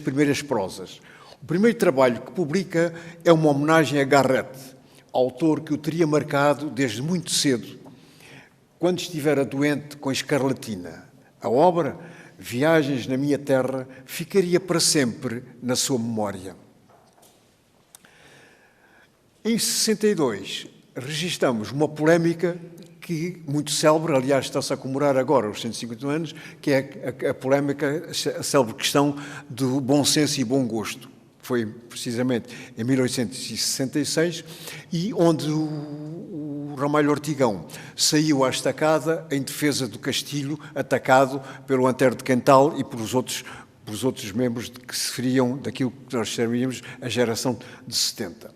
primeiras prosas. O primeiro trabalho que publica é uma homenagem a Garrett, autor que o teria marcado desde muito cedo, quando estivera doente com escarlatina. A obra, Viagens na Minha Terra, ficaria para sempre na sua memória. Em 62, registramos uma polémica que, muito célebre, aliás, está-se a comemorar agora os 150 anos, que é a polémica, a célebre questão do bom senso e bom gosto. Foi precisamente em 1866, e onde o Ramalho Ortigão saiu à estacada em defesa do Castilho, atacado pelo Antero de Quental e pelos outros membros que se referiam daquilo que nós chamaríamos a geração de 70.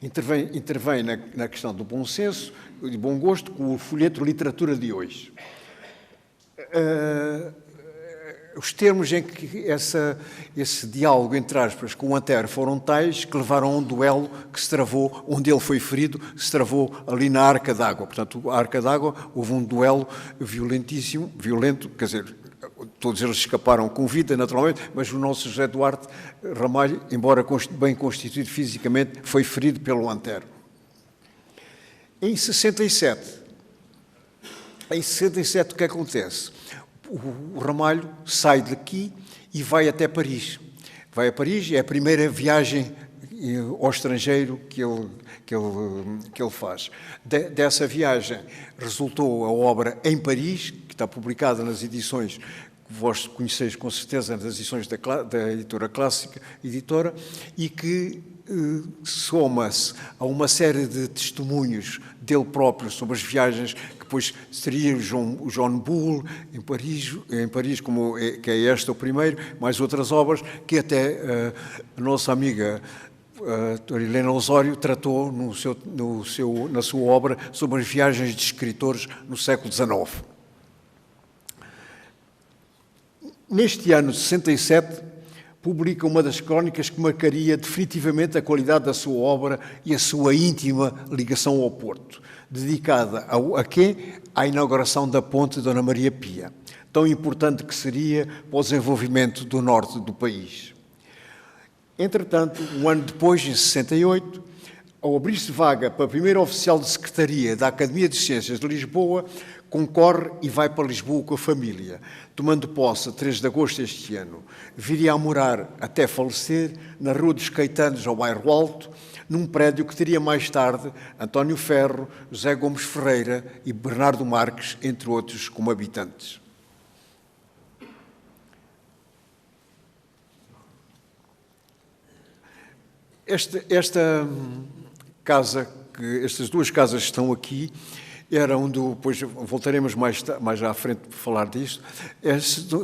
Intervém na questão do bom senso e do bom gosto com o folheto Literatura de hoje. Os termos em que esse diálogo, entre aspas, com o Antero foram tais que levaram a um duelo que se travou, onde ele foi ferido, se travou ali na Arca d'Água. Portanto, a Arca d'Água, houve um duelo violento, quer dizer, todos eles escaparam com vida, naturalmente, mas o nosso José Duarte Ramalho, embora bem constituído fisicamente, foi ferido pelo Antero. Em 67, o que acontece? O Ramalho sai daqui e vai até Paris. Vai a Paris, é a primeira viagem ao estrangeiro que ele faz. Dessa viagem resultou a obra Em Paris, que está publicada nas edições que vós conheceis com certeza, nas edições da editora Clássica, editora, e que soma-se a uma série de testemunhos dele próprio sobre as viagens, que depois seria o John Bull, em Paris que é este o primeiro, mais outras obras, que até a nossa amiga Helena Osório tratou na sua obra sobre as viagens de escritores no século XIX. Neste ano de 67, publica uma das crónicas que marcaria definitivamente a qualidade da sua obra e a sua íntima ligação ao Porto, dedicada a quê? À inauguração da ponte Dona Maria Pia, tão importante que seria para o desenvolvimento do norte do país. Entretanto, um ano depois, em 68, ao abrir-se vaga para primeiro oficial de secretaria da Academia de Ciências de Lisboa, concorre e vai para Lisboa com a família, tomando posse a 3 de agosto deste ano. Viria a morar, até falecer, na Rua dos Caetanos, ao bairro Alto, num prédio que teria mais tarde António Ferro, José Gomes Ferreira e Bernardo Marques, entre outros, como habitantes. Esta casa, estas duas casas que estão aqui, eram depois voltaremos mais à frente para falar disto,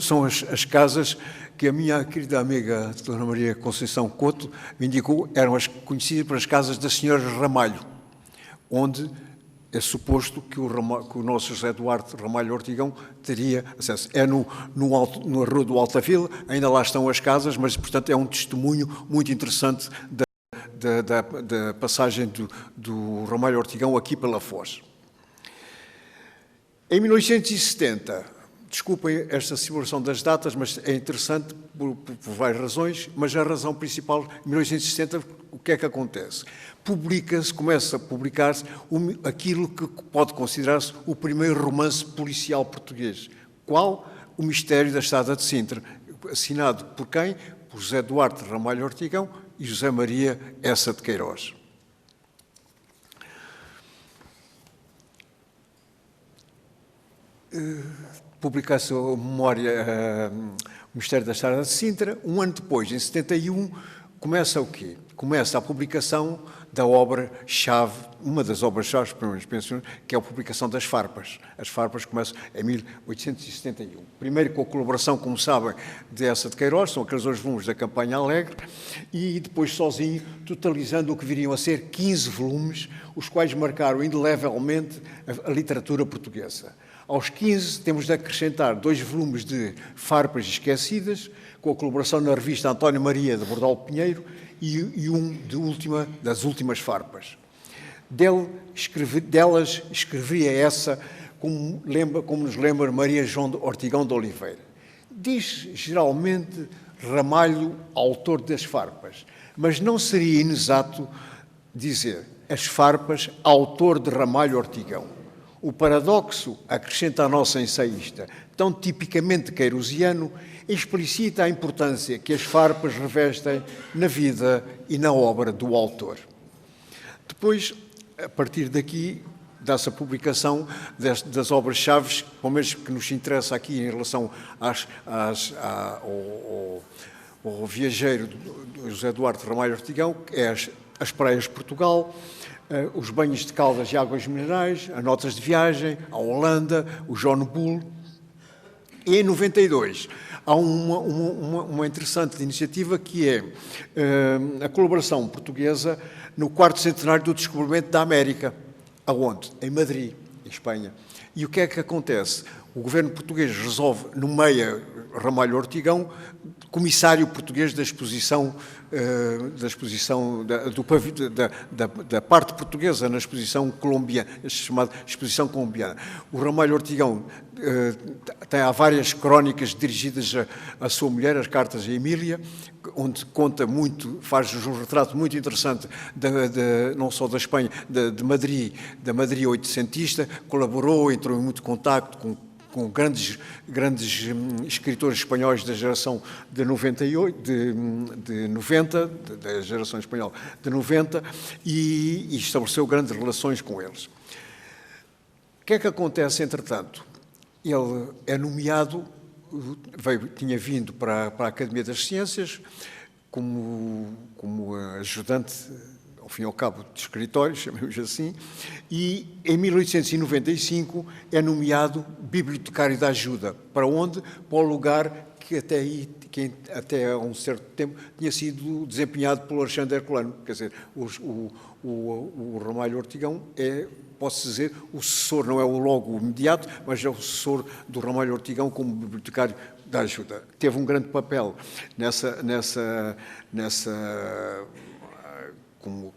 são as casas que a minha querida amiga Dona Maria Conceição Couto me indicou, eram as conhecidas por as casas das senhoras Ramalho, onde é suposto que o nosso José Duarte Ramalho Ortigão teria acesso. É no Rua do Altavila, ainda lá estão as casas, mas, portanto, é um testemunho muito interessante da passagem do Ramalho Ortigão aqui pela Foz. Em 1970, desculpem esta simulação das datas, mas é interessante por várias razões, mas a razão principal, em 1970, o que é que acontece? Começa a publicar-se aquilo que pode considerar-se o primeiro romance policial português. Qual? O Mistério da Estrada de Sintra, assinado por quem? Por José Duarte Ramalho Ortigão e José Maria Essa de Queiroz. Publica-se a memória, o Mistério da Estrada de Sintra. Um ano depois, em 71, começa o quê? Começa a publicação da obra-chave, uma das obras-chave, que é a publicação das Farpas. As Farpas começam em 1871. Primeiro com a colaboração, como sabem, de Essa de Queiroz, são aqueles 2 volumes da Campanha Alegre, e depois sozinho, totalizando o que viriam a ser 15 volumes, os quais marcaram indelevelmente a literatura portuguesa. Aos 15, temos de acrescentar 2 volumes de Farpas Esquecidas, com a colaboração na revista António Maria de Bordal Pinheiro, e um das últimas Farpas. Delas escrevia essa, como nos lembra Maria João Ortigão de Oliveira. Diz geralmente Ramalho, autor das farpas, mas não seria inexato dizer as farpas, autor de Ramalho Ortigão. O paradoxo, acrescenta a nossa ensaísta, tão tipicamente queirosiano, explicita a importância que as farpas revestem na vida e na obra do autor. Depois, a partir daqui, dá-se a publicação das obras-chave, pelo menos que nos interessa aqui em relação ao viajeiro José Duarte Ramalho Ortigão, que é as praias de Portugal, os banhos de Caldas e águas minerais, as notas de viagem, a Holanda, o John Bull. E em 92 há uma interessante iniciativa que é a colaboração portuguesa no 4º centenário do descobrimento da América. Aonde? Em Madrid, em Espanha. E o que é que acontece? O governo português resolve, nomeia Ramalho Ortigão comissário português da exposição, da parte portuguesa na exposição colombiana, chamada exposição colombiana. O Ramalho Ortigão há várias crónicas dirigidas à sua mulher, as cartas a Emília, onde conta muito, faz um retrato muito interessante não só da Espanha, de Madrid, da Madrid oitocentista, colaborou, entrou em muito contacto com grandes escritores espanhóis da geração de 98, de 90, da geração espanhola de 90, e estabeleceu grandes relações com eles. O que é que acontece, entretanto? Ele é nomeado, tinha vindo para a Academia das Ciências como ajudante, ao fim e ao cabo, de escritório, chamemos assim, e em 1895 é nomeado bibliotecário da ajuda. Para onde? Para o lugar que até há um certo tempo tinha sido desempenhado pelo Alexandre Herculano. Quer dizer, o Ramalho Ortigão é, posso dizer, o sucessor, não é logo imediato, mas é o sucessor do Ramalho Ortigão como bibliotecário da ajuda. Teve um grande papel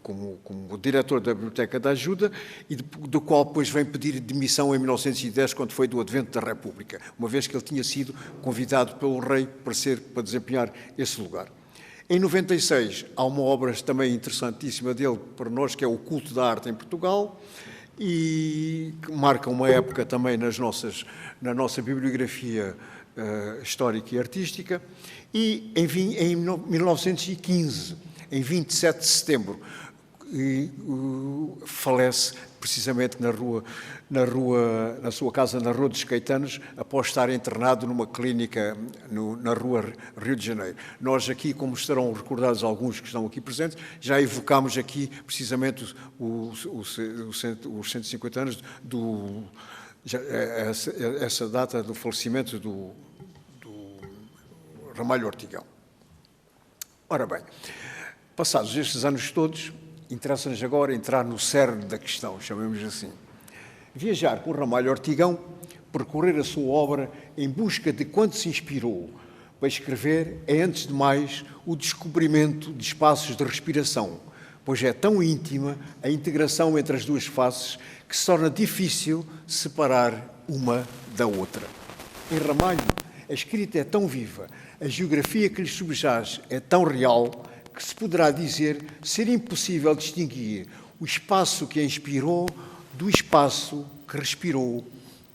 como diretor da Biblioteca da Ajuda, e do qual depois vem pedir demissão em 1910, quando foi do advento da República, uma vez que ele tinha sido convidado pelo rei para desempenhar esse lugar. Em 96 há uma obra também interessantíssima dele para nós, que é O Culto da Arte em Portugal, e que marca uma época também na nossa bibliografia histórica e artística. E, enfim, em 1915, em 27 de setembro, falece precisamente na sua casa na Rua dos Caetanos, após estar internado numa clínica na Rua Rio de Janeiro. Nós aqui, como estarão recordados alguns que estão aqui presentes, já evocámos aqui precisamente os 150 anos essa data do falecimento do Ramalho Ortigão. Ora bem, passados estes anos todos, interessa-nos agora entrar no cerne da questão, chamemos assim. Viajar com Ramalho Ortigão, percorrer a sua obra em busca de quanto se inspirou para escrever é, antes de mais, o descobrimento de espaços de respiração, pois é tão íntima a integração entre as duas faces que se torna difícil separar uma da outra. Em Ramalho, a escrita é tão viva, a geografia que lhe subjaz é tão real, que se poderá dizer ser impossível distinguir o espaço que a inspirou do espaço que respirou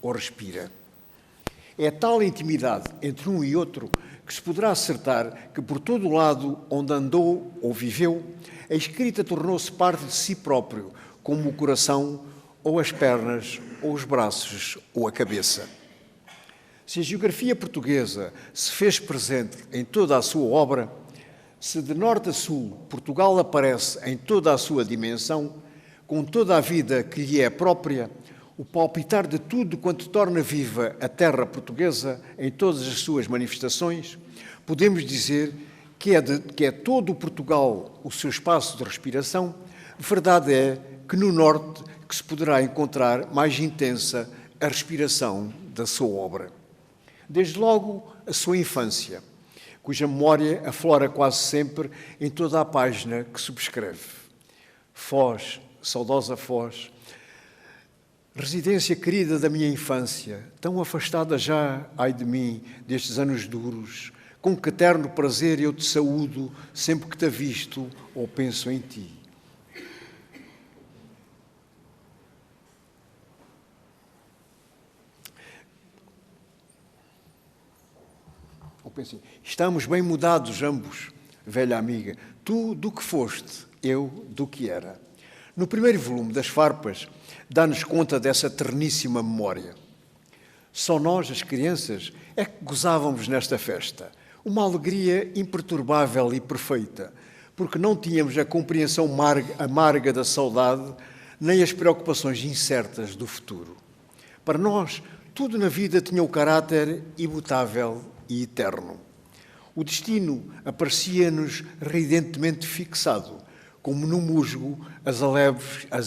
ou respira. É tal intimidade entre um e outro que se poderá acertar que por todo o lado onde andou ou viveu, a escrita tornou-se parte de si próprio, como o coração, ou as pernas, ou os braços, ou a cabeça. Se a geografia portuguesa se fez presente em toda a sua obra, se de norte a sul Portugal aparece em toda a sua dimensão, com toda a vida que lhe é própria, o palpitar de tudo quanto torna viva a terra portuguesa em todas as suas manifestações, podemos dizer que é todo o Portugal o seu espaço de respiração. Verdade é que no norte que se poderá encontrar mais intensa a respiração da sua obra. Desde logo a sua infância, cuja memória aflora quase sempre em toda a página que subscreve. Foz, saudosa Foz, Residência querida da minha infância, tão afastada já, ai de mim, destes anos duros, com que eterno prazer eu te saúdo sempre que te avisto ou penso em ti. Ou penso assim, estamos bem mudados ambos, velha amiga, tu do que foste, eu do que era. No primeiro volume das Farpas, dá-nos conta dessa terníssima memória. Só nós, as crianças, é que gozávamos nesta festa. Uma alegria imperturbável e perfeita, porque não tínhamos a compreensão amarga da saudade, nem as preocupações incertas do futuro. Para nós, tudo na vida tinha o caráter imutável e eterno. O destino aparecia-nos ridentemente fixado, como no musgo as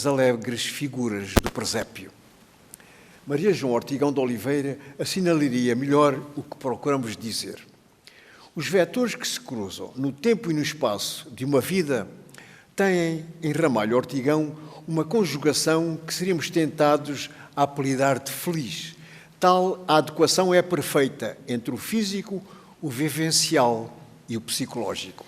alegres figuras do presépio. Maria João Ortigão de Oliveira assinalaria melhor o que procuramos dizer. Os vetores que se cruzam no tempo e no espaço de uma vida têm, em Ramalho Ortigão, uma conjugação que seríamos tentados a apelidar de feliz. Tal a adequação é perfeita entre o físico, o vivencial e o psicológico.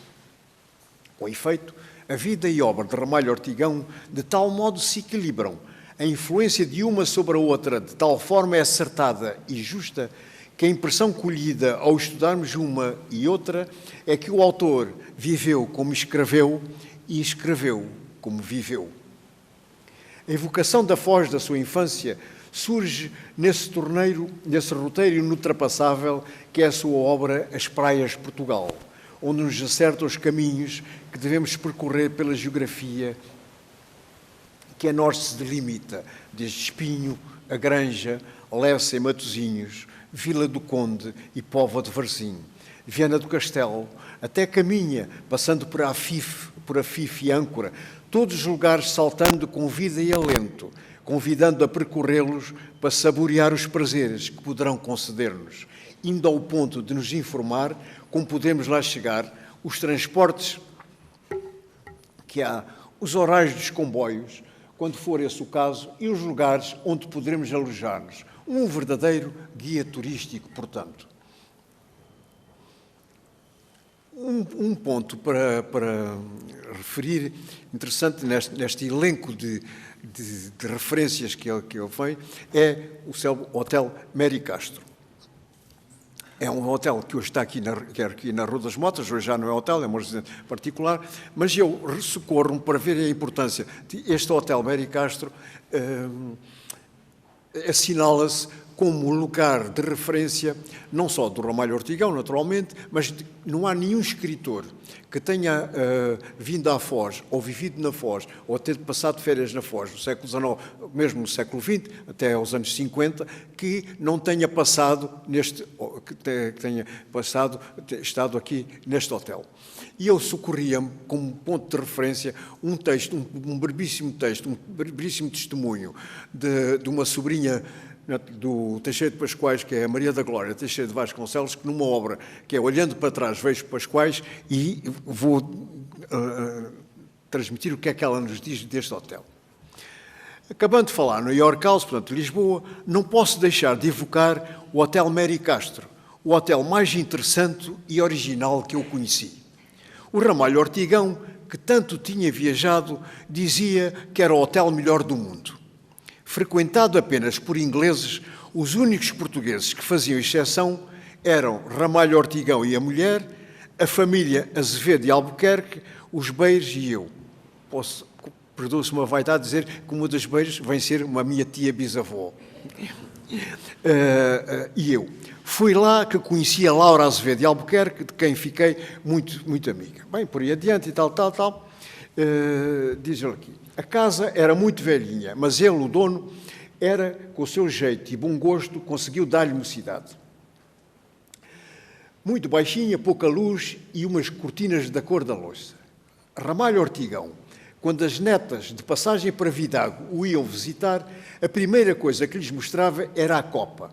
Com efeito, a vida e obra de Ramalho Ortigão de tal modo se equilibram, a influência de uma sobre a outra de tal forma é acertada e justa, que a impressão colhida ao estudarmos uma e outra é que o autor viveu como escreveu e escreveu como viveu. A evocação da Foz da sua infância surge nesse roteiro inutrapassável que é a sua obra As Praias de Portugal, onde nos acerta os caminhos que devemos percorrer pela geografia que a nós se delimita, desde Espinho, a Granja, Lessa e Matosinhos, Vila do Conde e Póvoa de Varzim, Viana do Castelo, até Caminha, passando por Afif e Âncora, todos os lugares saltando com vida e alento, convidando a percorrê-los para saborear os prazeres que poderão conceder-nos, indo ao ponto de nos informar como podemos lá chegar, os transportes que há, os horários dos comboios, quando for esse o caso, e os lugares onde poderemos alojar-nos. Um verdadeiro guia turístico, portanto. Um ponto para referir, interessante neste elenco de referências que ele fez, é o célebre Hotel Mary Castro. É um hotel que hoje está aqui na Rua das Motas, hoje já não é hotel, é uma residência particular, mas eu socorro-me para ver a importância. Este Hotel Mary Castro assinala-se como lugar de referência, não só do Ramalho Ortigão, naturalmente, mas não há nenhum escritor que tenha vindo à Foz, ou vivido na Foz, ou ter passado férias na Foz, no século XIX, mesmo no século XX, até aos anos 50, que não tenha passado estado aqui neste hotel. E eu socorria-me, como ponto de referência, um brevíssimo texto, um brevíssimo testemunho de uma sobrinha do Teixeira de Pascoais, que é a Maria da Glória Teixeira de Vasconcelos, que numa obra que é Olhando para Trás Vejo Pascoais, e vou transmitir o que é que ela nos diz deste hotel. Acabando de falar no York House, portanto Lisboa, não posso deixar de evocar o Hotel Mary Castro, o hotel mais interessante e original que eu conheci. O Ramalho Ortigão, que tanto tinha viajado, dizia que era o hotel melhor do mundo. Frequentado apenas por ingleses, os únicos portugueses que faziam exceção eram Ramalho Ortigão e a mulher, a família Azevedo e Albuquerque, os Beiros e eu. Perdoa-se uma vaidade dizer que uma das Beiros vem ser uma minha tia bisavó. E eu. Fui lá que conheci a Laura Azevedo e Albuquerque, de quem fiquei muito, muito amiga. Bem, por aí adiante e tal. Diz ele aqui. A casa era muito velhinha, mas ele, o dono, era, com o seu jeito e bom gosto, conseguiu dar-lhe mocidade. Muito baixinha, pouca luz e umas cortinas da cor da louça. Ramalho Ortigão, quando as netas, de passagem para Vidago, o iam visitar, a primeira coisa que lhes mostrava era a copa.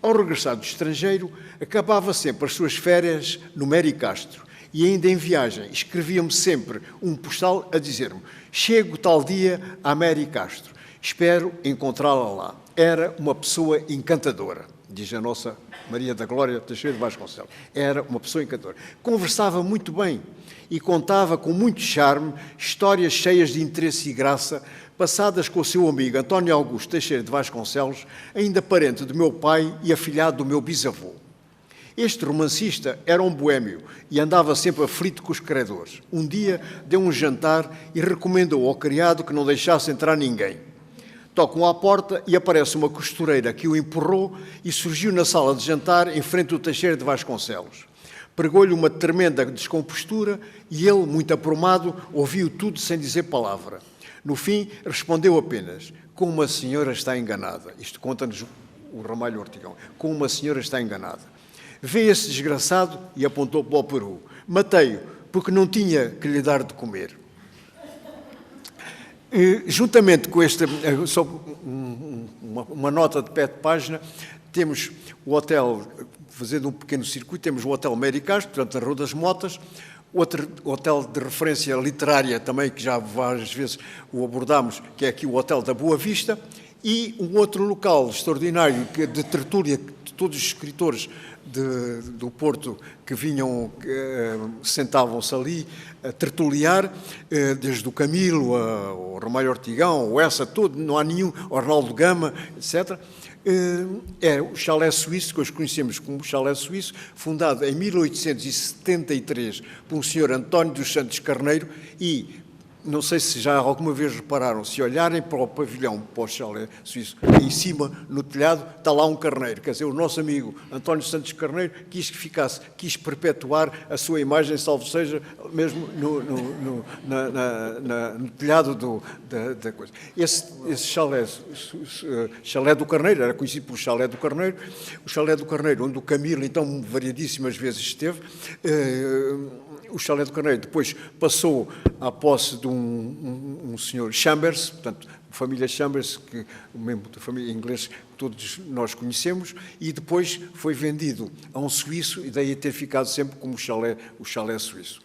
Ao regressar do estrangeiro, acabava sempre as suas férias no Mary Castro e ainda em viagem escrevia-me sempre um postal a dizer-me: chego tal dia a Mary Castro. Espero encontrá-la lá. Era uma pessoa encantadora, diz a nossa Maria da Glória Teixeira de Vasconcelos. Era uma pessoa encantadora. Conversava muito bem e contava com muito charme histórias cheias de interesse e graça, passadas com o seu amigo António Augusto Teixeira de Vasconcelos, ainda parente do meu pai e afilhado do meu bisavô. Este romancista era um boémio e andava sempre aflito com os credores. Um dia deu um jantar e recomendou ao criado que não deixasse entrar ninguém. Tocam à porta e aparece uma costureira que o empurrou e surgiu na sala de jantar em frente do Teixeira de Vasconcelos. Pregou-lhe uma tremenda descompostura e ele, muito aprumado, ouviu tudo sem dizer palavra. No fim, respondeu apenas: como a senhora está enganada. Isto conta-nos o Ramalho Ortigão. Como uma senhora está enganada. Vê esse desgraçado, e apontou para o Peru. Matei-o, porque não tinha que lhe dar de comer. Juntamente com esta, só uma nota de pé de página, temos o hotel, fazendo um pequeno circuito, temos o Hotel Meire Castro, portanto, na Rua das Motas, outro hotel de referência literária também, que já várias vezes o abordámos, que é aqui o Hotel da Boa Vista, e um outro local extraordinário de tertúlia, de todos os escritores do Porto que vinham, sentavam-se ali a tertuliar, desde o Camilo, o Ramalho Ortigão, o Essa, todo, não há nenhum, o Arnaldo Gama, etc. É o Chalé Suíço, que hoje conhecemos como Chalé Suíço, fundado em 1873 por um senhor António dos Santos Carneiro e, não sei se já alguma vez repararam, se olharem para o pavilhão, para o Chalé Suíço, em cima, no telhado, está lá um carneiro. Quer dizer, o nosso amigo António Santos Carneiro quis que ficasse, quis perpetuar a sua imagem, salvo seja, mesmo no telhado da coisa. Esse Chalé do Carneiro, era conhecido por Chalé do Carneiro, o Chalé do Carneiro, onde o Camilo, então, variadíssimas vezes esteve, o Chalé do Carneiro depois passou à posse de um senhor Chambers, portanto, a família Chambers, que o membro da família inglesa que todos nós conhecemos, e depois foi vendido a um suíço e daí ter ficado sempre como o chalé suíço.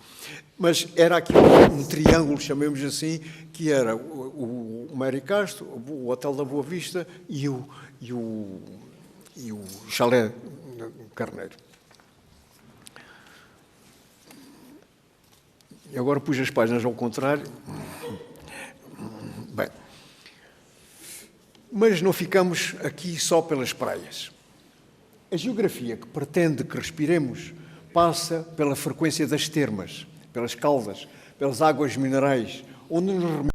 Mas era aqui um triângulo, chamemos assim, que era o Meire Castro, o Hotel da Boa Vista e o Chalé Carneiro. E agora pus as páginas ao contrário. Bem, mas não ficamos aqui só pelas praias. A geografia que pretende que respiremos passa pela frequência das termas, pelas caldas, pelas águas minerais, onde nos